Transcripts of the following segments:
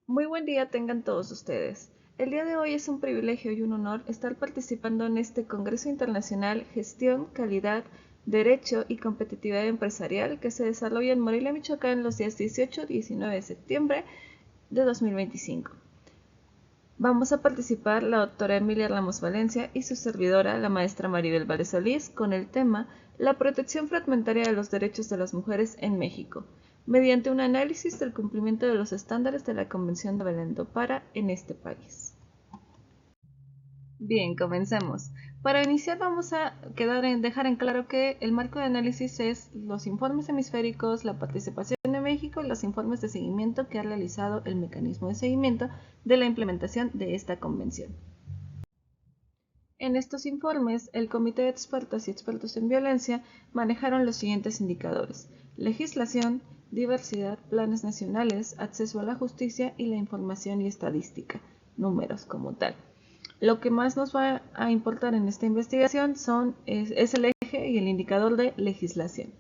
Muy buen día tengan todos ustedes. El día de hoy es un privilegio y un honor estar participando en este Congreso Internacional Gestión, Calidad, Derecho y Competitividad Empresarial que se desarrolla en Morelia, Michoacán los días 18 y 19 de septiembre de 2025. Vamos a participar la doctora Emilia Ramos Valencia y su servidora, la maestra Maribel Valdez Solís, con el tema La protección fragmentaria de los derechos de las mujeres en México, mediante un análisis del cumplimiento de los estándares de la Convención de Belém do Pará en este país. Bien, comencemos. Para iniciar vamos a dejar en claro que el marco de análisis es los informes hemisféricos, la participación de México y los informes de seguimiento que ha realizado el mecanismo de seguimiento de la implementación de esta convención. En estos informes, el Comité de Expertas y Expertos en Violencia manejaron los siguientes indicadores: legislación, diversidad, planes nacionales, acceso a la justicia y la información y estadística, números como tal. Lo que más nos va a importar en esta investigación es el eje y el indicador de legislación.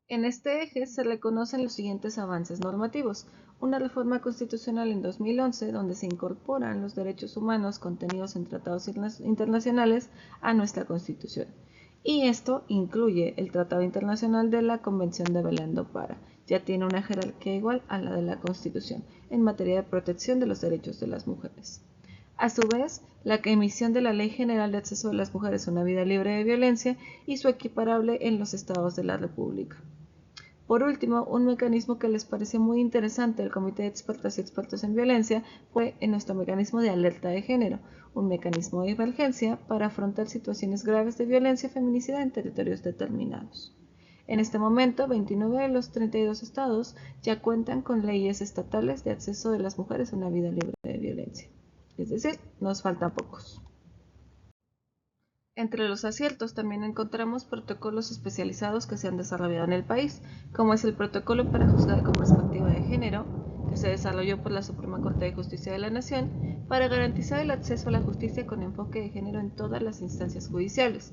En este eje se reconocen los siguientes avances normativos: una reforma constitucional en 2011 donde se incorporan los derechos humanos contenidos en tratados internacionales a nuestra Constitución. Y esto incluye el Tratado Internacional de la Convención de Belém do Pará. Ya tiene una jerarquía igual a la de la Constitución en materia de protección de los derechos de las mujeres. A su vez, la emisión de la Ley General de Acceso de las Mujeres a una Vida Libre de Violencia y su equiparable en los estados de la República. Por último, un mecanismo que les pareció muy interesante al Comité de Expertas y Expertos en Violencia fue en nuestro mecanismo de alerta de género, un mecanismo de emergencia para afrontar situaciones graves de violencia feminicida en territorios determinados. En este momento, 29 de los 32 estados ya cuentan con leyes estatales de acceso de las mujeres a una vida libre de violencia. Es decir, nos faltan pocos. Entre los aciertos también encontramos protocolos especializados que se han desarrollado en el país, como es el Protocolo para Juzgar con Perspectiva de Género, que se desarrolló por la Suprema Corte de Justicia de la Nación para garantizar el acceso a la justicia con enfoque de género en todas las instancias judiciales.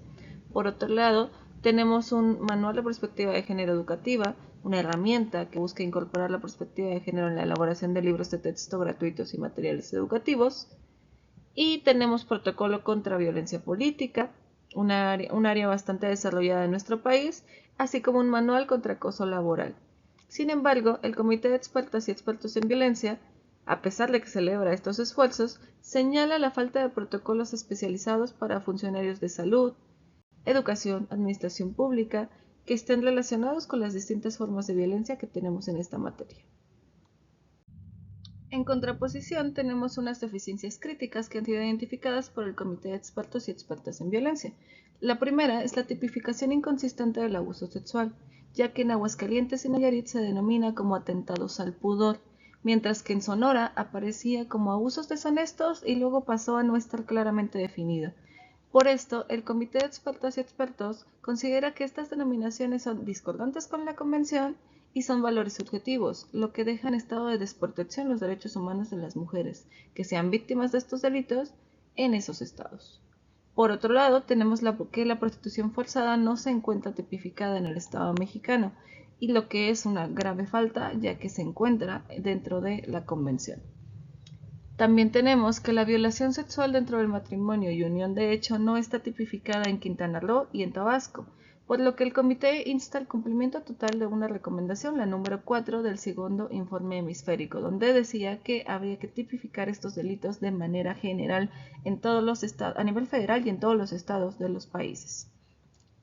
Por otro lado, tenemos un manual de perspectiva de género educativa, una herramienta que busca incorporar la perspectiva de género en la elaboración de libros de texto gratuitos y materiales educativos. Y tenemos protocolo contra violencia política, un área bastante desarrollada en nuestro país, así como un manual contra acoso laboral. Sin embargo, el Comité de Expertas y Expertos en Violencia, a pesar de que celebra estos esfuerzos, señala la falta de protocolos especializados para funcionarios de salud, educación, administración pública, que estén relacionados con las distintas formas de violencia que tenemos en esta materia. En contraposición, tenemos unas deficiencias críticas que han sido identificadas por el Comité de Expertos y Expertas en Violencia. La primera es la tipificación inconsistente del abuso sexual, ya que en Aguascalientes y Nayarit se denomina como atentados al pudor, mientras que en Sonora aparecía como abusos deshonestos y luego pasó a no estar claramente definido. Por esto, el Comité de Expertas y Expertos considera que estas denominaciones son discordantes con la Convención y son valores subjetivos, lo que deja en estado de desprotección los derechos humanos de las mujeres que sean víctimas de estos delitos en esos estados. Por otro lado, tenemos que la prostitución forzada no se encuentra tipificada en el Estado mexicano, y lo que es una grave falta ya que se encuentra dentro de la Convención. También tenemos que la violación sexual dentro del matrimonio y unión de hecho no está tipificada en Quintana Roo y en Tabasco, por lo que el comité insta al cumplimiento total de una recomendación, la número 4 del segundo informe hemisférico, donde decía que habría que tipificar estos delitos de manera general en todos los estados, a nivel federal y en todos los estados de los países.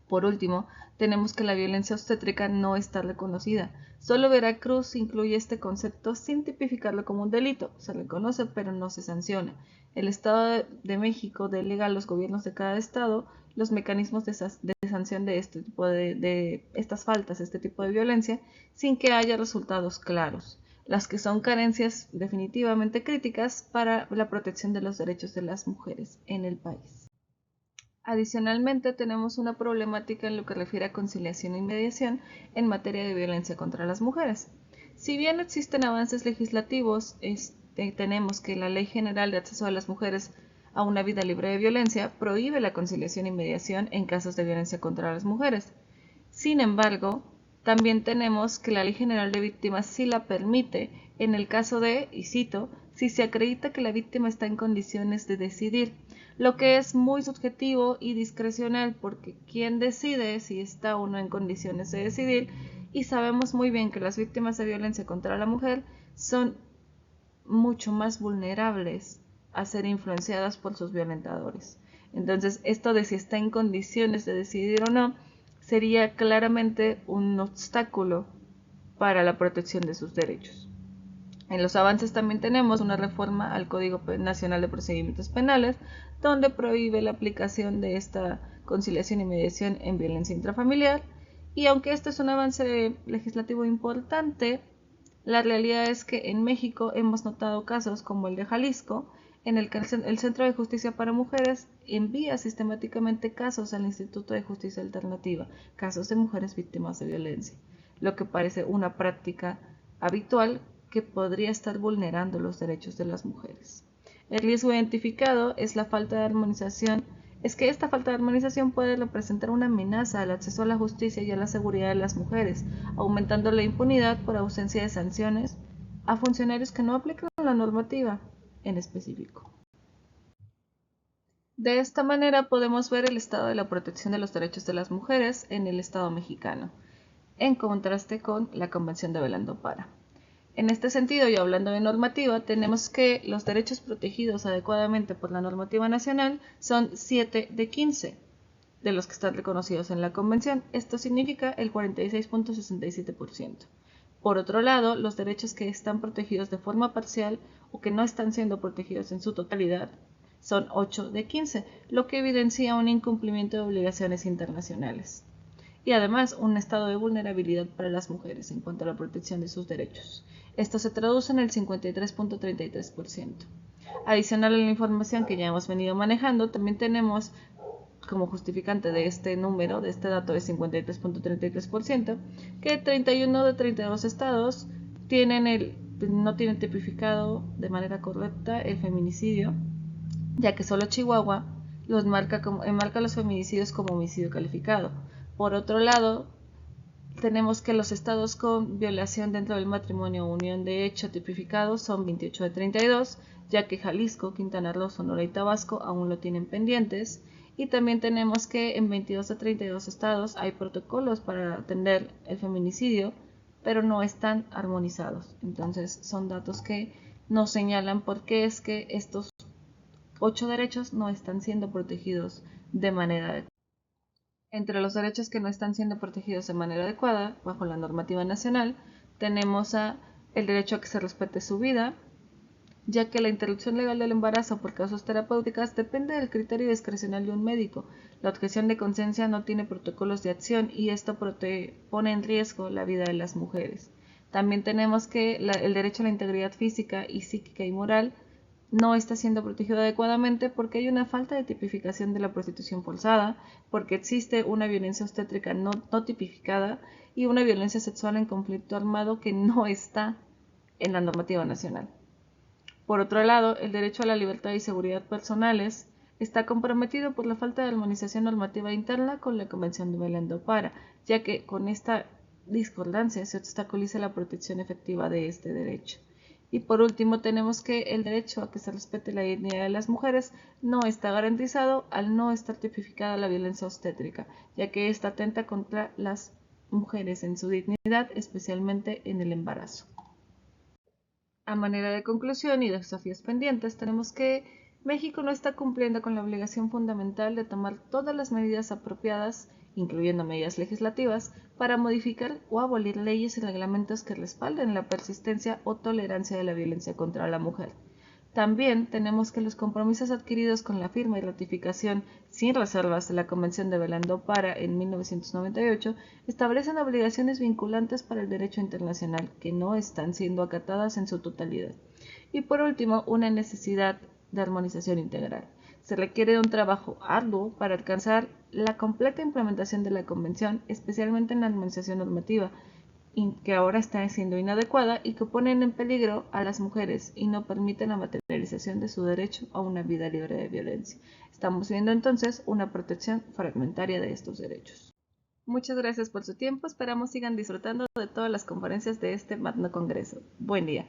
Por último, tenemos que la violencia obstétrica no está reconocida. Solo Veracruz incluye este concepto sin tipificarlo como un delito. Se reconoce pero no se sanciona. El Estado de México delega a los gobiernos de cada estado los mecanismos de sanción de este tipo de estas faltas, este tipo de violencia, sin que haya resultados claros, las que son carencias definitivamente críticas para la protección de los derechos de las mujeres en el país. Adicionalmente, tenemos una problemática en lo que refiere a conciliación y mediación en materia de violencia contra las mujeres. Si bien existen avances legislativos, tenemos que la Ley General de Acceso de las Mujeres a una Vida Libre de Violencia prohíbe la conciliación y mediación en casos de violencia contra las mujeres. Sin embargo, También tenemos que la Ley General de Víctimas sí la permite en el caso de, y cito, si se acredita que la víctima está en condiciones de decidir, lo que es muy subjetivo y discrecional porque quién decide si está o no en condiciones de decidir, y sabemos muy bien que las víctimas de violencia contra la mujer son mucho más vulnerables a ser influenciadas por sus violentadores. Entonces, esto de si está en condiciones de decidir o no sería claramente un obstáculo para la protección de sus derechos. En los avances también tenemos una reforma al Código Nacional de Procedimientos Penales, donde prohíbe la aplicación de esta conciliación y mediación en violencia intrafamiliar. Y aunque esto es un avance legislativo importante, la realidad es que en México hemos notado casos como el de Jalisco, en el que el Centro de Justicia para Mujeres envía sistemáticamente casos al Instituto de Justicia Alternativa, casos de mujeres víctimas de violencia, lo que parece una práctica habitual que podría estar vulnerando los derechos de las mujeres. El riesgo identificado es la falta de armonización. Es que esta falta de armonización puede representar una amenaza al acceso a la justicia y a la seguridad de las mujeres, aumentando la impunidad por ausencia de sanciones a funcionarios que no aplican la normativa en específico. De esta manera podemos ver el estado de la protección de los derechos de las mujeres en el Estado mexicano, en contraste con la Convención de Belén do Pará. En este sentido, y hablando de normativa, tenemos que los derechos protegidos adecuadamente por la normativa nacional son 7 de 15 de los que están reconocidos en la Convención. Esto significa el 46.67%. Por otro lado, los derechos que están protegidos de forma parcial o que no están siendo protegidos en su totalidad son 8 de 15, lo que evidencia un incumplimiento de obligaciones internacionales y además un estado de vulnerabilidad para las mujeres en cuanto a la protección de sus derechos. Esto se traduce en el 53.33%. Adicional a la información que ya hemos venido manejando, también tenemos como justificante de este número, de este dato de 53.33%, que 31 de 32 estados no tienen tipificado de manera correcta el feminicidio, ya que solo Chihuahua enmarca los feminicidios como homicidio calificado. Por otro lado, tenemos que los estados con violación dentro del matrimonio o unión de hecho tipificado son 28 de 32, ya que Jalisco, Quintana Roo, Sonora y Tabasco aún lo tienen pendientes. Y también tenemos que en 22 de 32 estados hay protocolos para atender el feminicidio, pero no están armonizados. Entonces son datos que nos señalan por qué es que estos 8 derechos no están siendo protegidos de manera adecuada. Entre los derechos que no están siendo protegidos de manera adecuada bajo la normativa nacional tenemos el derecho a que se respete su vida, ya que la interrupción legal del embarazo por causas terapéuticas depende del criterio discrecional de un médico. La objeción de conciencia no tiene protocolos de acción y esto pone en riesgo la vida de las mujeres. También tenemos que el derecho a la integridad física y psíquica y moral no está siendo protegido adecuadamente porque hay una falta de tipificación de la prostitución forzada, porque existe una violencia obstétrica no tipificada y una violencia sexual en conflicto armado que no está en la normativa nacional. Por otro lado, el derecho a la libertad y seguridad personales está comprometido por la falta de armonización normativa interna con la Convención de Belén do Pará, ya que con esta discordancia se obstaculiza la protección efectiva de este derecho. Y por último tenemos que el derecho a que se respete la dignidad de las mujeres no está garantizado al no estar tipificada la violencia obstétrica, ya que esta atenta contra las mujeres en su dignidad, especialmente en el embarazo. A manera de conclusión y de desafíos pendientes, tenemos que México no está cumpliendo con la obligación fundamental de tomar todas las medidas apropiadas, incluyendo medidas legislativas, para modificar o abolir leyes y reglamentos que respalden la persistencia o tolerancia de la violencia contra la mujer. También tenemos que los compromisos adquiridos con la firma y ratificación sin reservas de la Convención de Belén do Pará en 1998 establecen obligaciones vinculantes para el derecho internacional que no están siendo acatadas en su totalidad. Y por último, una necesidad de armonización integral. Se requiere de un trabajo arduo para alcanzar la completa implementación de la Convención, especialmente en la armonización normativa, que ahora está siendo inadecuada y que ponen en peligro a las mujeres y no permiten la materialización de su derecho a una vida libre de violencia. Estamos viendo entonces una protección fragmentaria de estos derechos. Muchas gracias por su tiempo. Esperamos sigan disfrutando de todas las conferencias de este magno congreso. Buen día.